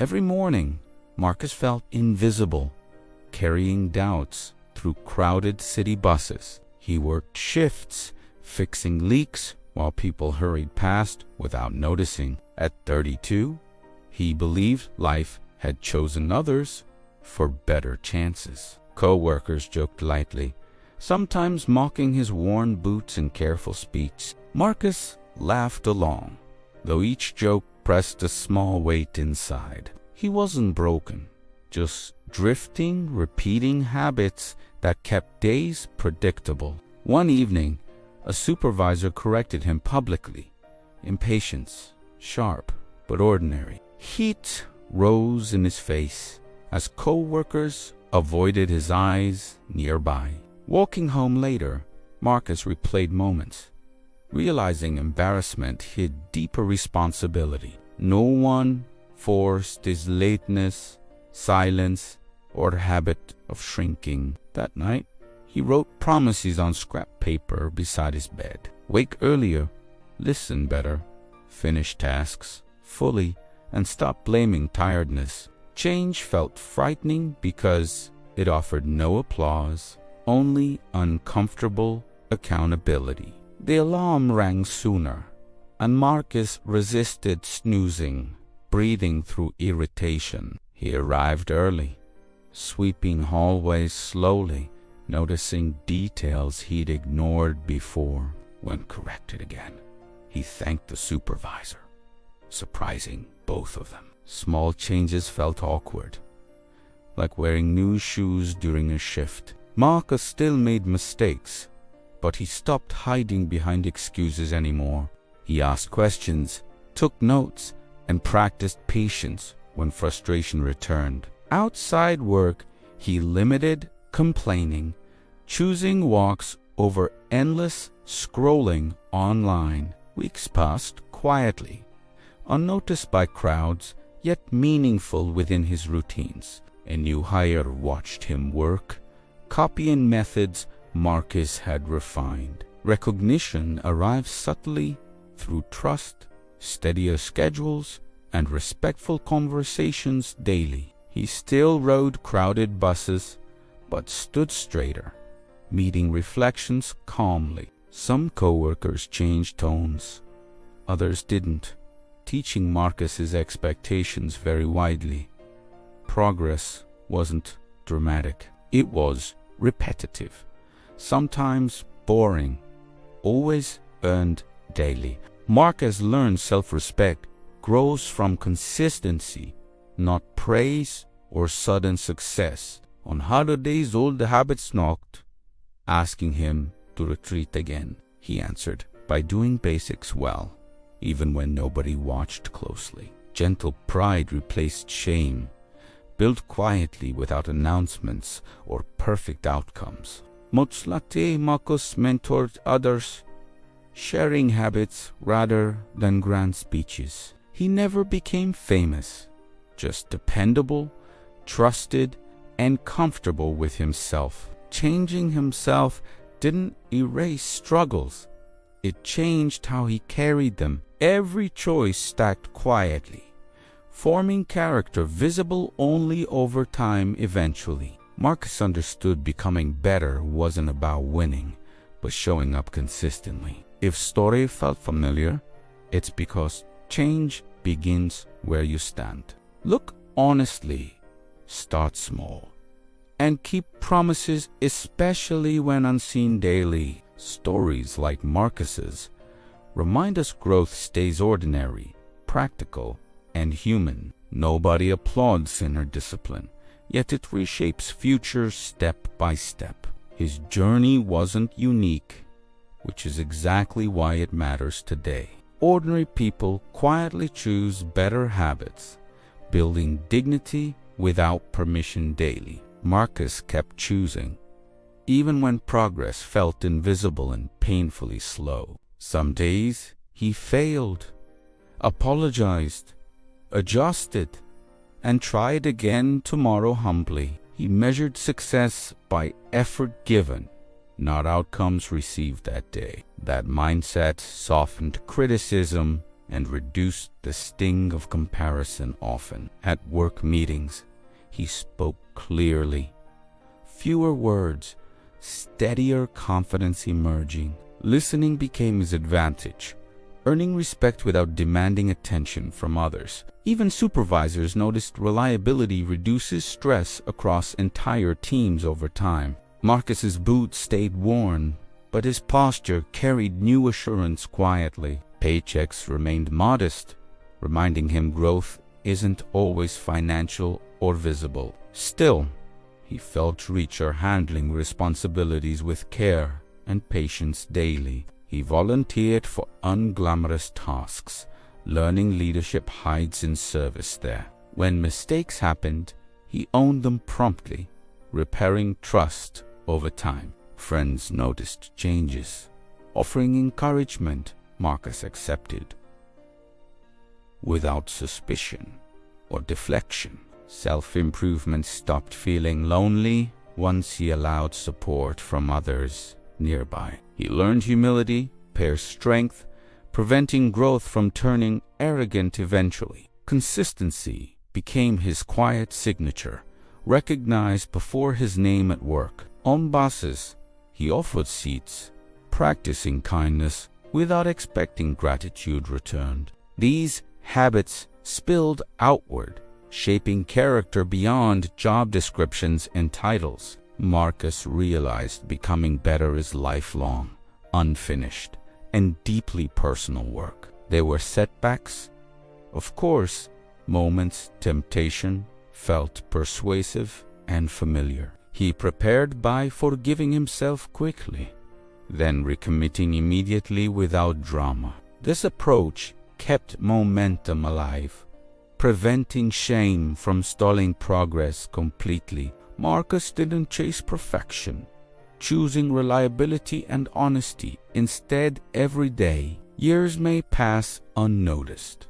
Every morning, Marcus felt invisible, carrying doubts through crowded city buses. He worked shifts, fixing leaks while people hurried past without noticing. At 32, he believed life had chosen others for better chances. Co-workers joked lightly, sometimes mocking his worn boots and careful speech. Marcus laughed along, though each joke pressed a small weight inside. He wasn't broken, just drifting, repeating habits that kept days predictable. One evening, a supervisor corrected him publicly. Impatience, sharp but ordinary. Heat rose in his face as co-workers avoided his eyes nearby. Walking home later, Marcus replayed moments, realizing embarrassment hid deeper responsibility. No one forced his lateness, silence, or habit of shrinking. That night, he wrote promises on scrap paper beside his bed. Wake earlier, listen better, finish tasks fully, and stop blaming tiredness. Change felt frightening because it offered no applause, only uncomfortable accountability. The alarm rang sooner, and Marcus resisted snoozing, breathing through irritation. He arrived early, sweeping hallways slowly, noticing details he'd ignored before. When corrected again, he thanked the supervisor, surprising both of them. Small changes felt awkward, like wearing new shoes during a shift. Marcus still made mistakes, but he stopped hiding behind excuses anymore. He asked questions, took notes, and practiced patience when frustration returned. Outside work, he limited complaining, choosing walks over endless scrolling online. Weeks passed quietly, unnoticed by crowds, yet meaningful within his routines. A new hire watched him work, copying methods Marcus had refined. Recognition arrived subtly through trust, steadier schedules, and respectful conversations daily. He still rode crowded buses, but stood straighter, meeting reflections calmly. Some co-workers changed tones, others didn't, teaching Marcus his expectations very widely. Progress wasn't dramatic. It was repetitive, sometimes boring, always earned daily. Marcus learned self-respect grows from consistency, not praise or sudden success. On harder days, old habits knocked, asking him to retreat again. He answered by doing basics well, even when nobody watched closely. Gentle pride replaced shame, built quietly without announcements or perfect outcomes. Motivational Marcus mentored others, sharing habits rather than grand speeches. He never became famous, just dependable, trusted, and comfortable with himself. Changing himself didn't erase struggles. It changed how he carried them. Every choice stacked quietly, forming character visible only over time eventually. Marcus understood becoming better wasn't about winning, but showing up consistently. If story felt familiar, it's because change begins where you stand. Look honestly, start small, and keep promises, especially when unseen daily. Stories like Marcus's remind us growth stays ordinary, practical, and human. Nobody applauds inner discipline, yet it reshapes futures step by step. His journey wasn't unique, which is exactly why it matters today. Ordinary people quietly choose better habits, building dignity without permission daily. Marcus kept choosing, even when progress felt invisible and painfully slow. Some days he failed, apologized, adjusted, and tried again tomorrow humbly. He measured success by effort given, not outcomes received that day. That mindset softened criticism and reduced the sting of comparison often. At work meetings, he spoke clearly. Fewer words, steadier confidence emerging. Listening became his advantage, earning respect without demanding attention from others. Even supervisors noticed reliability reduces stress across entire teams over time. Marcus's boots stayed worn, but his posture carried new assurance quietly. Paychecks remained modest, reminding him growth isn't always financial or visible. Still, he felt richer handling responsibilities with care and patience daily. He volunteered for unglamorous tasks, learning leadership hides in service there. When mistakes happened, he owned them promptly, repairing trust over time. Friends noticed changes. Offering encouragement, Marcus accepted without suspicion or deflection. Self-improvement stopped feeling lonely once he allowed support from others nearby. He learned humility pairs strength, preventing growth from turning arrogant eventually. Consistency became his quiet signature, recognized before his name at work. On buses, he offered seats, practicing kindness without expecting gratitude returned. These habits spilled outward, shaping character beyond job descriptions and titles. Marcus realized becoming better is lifelong, unfinished, and deeply personal work. There were setbacks, of course, moments temptation felt persuasive and familiar. He prepared by forgiving himself quickly, then recommitting immediately without drama. This approach kept momentum alive, preventing shame from stalling progress completely. Marcus didn't chase perfection, choosing reliability and honesty instead every day. Years may pass unnoticed,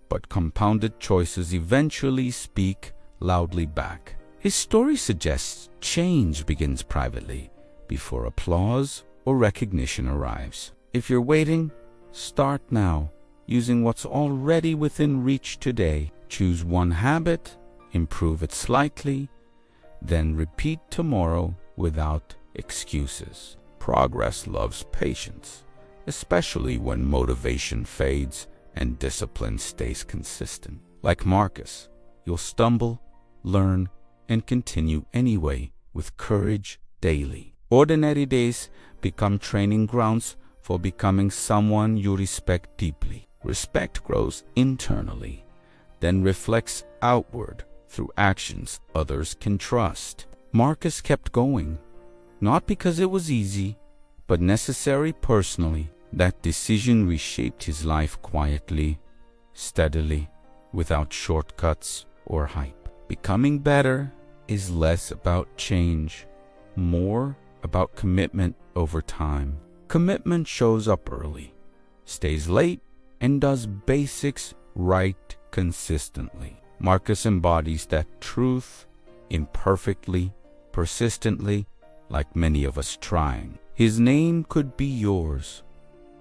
but compounded choices eventually speak loudly back. His story suggests change begins privately before applause or recognition arrives. If you're waiting, start now, using what's already within reach today. Choose one habit, improve it slightly, then repeat tomorrow without excuses. Progress loves patience, especially when motivation fades and discipline stays consistent. Like Marcus, you'll stumble, learn, and continue anyway with courage daily. Ordinary days become training grounds for becoming someone you respect deeply. Respect grows internally, then reflects outward through actions others can trust. Marcus kept going, not because it was easy, but necessary personally. That decision reshaped his life quietly, steadily, without shortcuts or hype. Becoming better is less about change, more about commitment over time. Commitment shows up early, stays late, and does basics right consistently. Marcus embodies that truth imperfectly, persistently, like many of us trying. His name could be yours,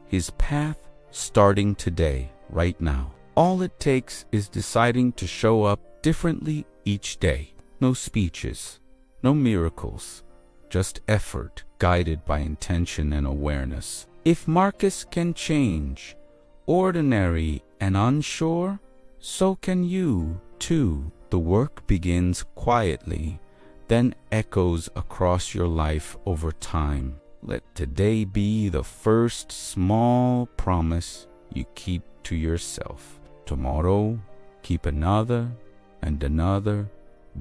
his path starting today, right now. All it takes is deciding to show up differently each day. No speeches, no miracles, just effort guided by intention and awareness. If Marcus can change, ordinary and unsure, so can you too. The work begins quietly, then echoes across your life over time. Let today be the first small promise you keep to yourself. Tomorrow, keep another and another,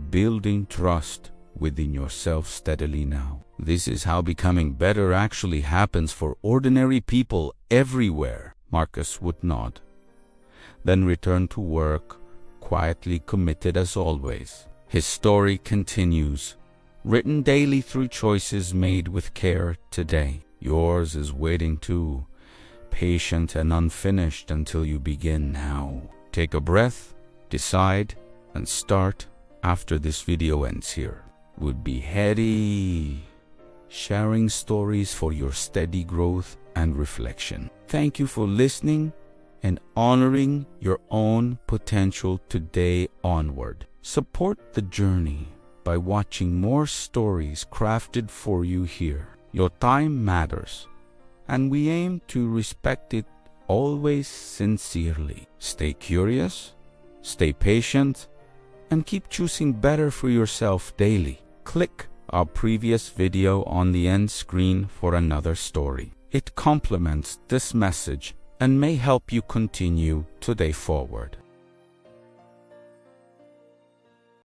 building trust within yourself steadily now. This is how becoming better actually happens for ordinary people everywhere. Marcus would nod, then return to work, quietly committed as always. His story continues, written daily through choices made with care today. Yours is waiting too, patient and unfinished until you begin now. Take a breath, decide, and start after this video ends here. Would be heady, sharing stories for your steady growth and reflection. Thank you for listening, and honoring your own potential today onward. Support the journey by watching more stories crafted for you here. Your time matters, and we aim to respect it always sincerely. Stay curious, stay patient, and keep choosing better for yourself daily. Click our previous video on the end screen for another story. It complements this message and may help you continue today forward.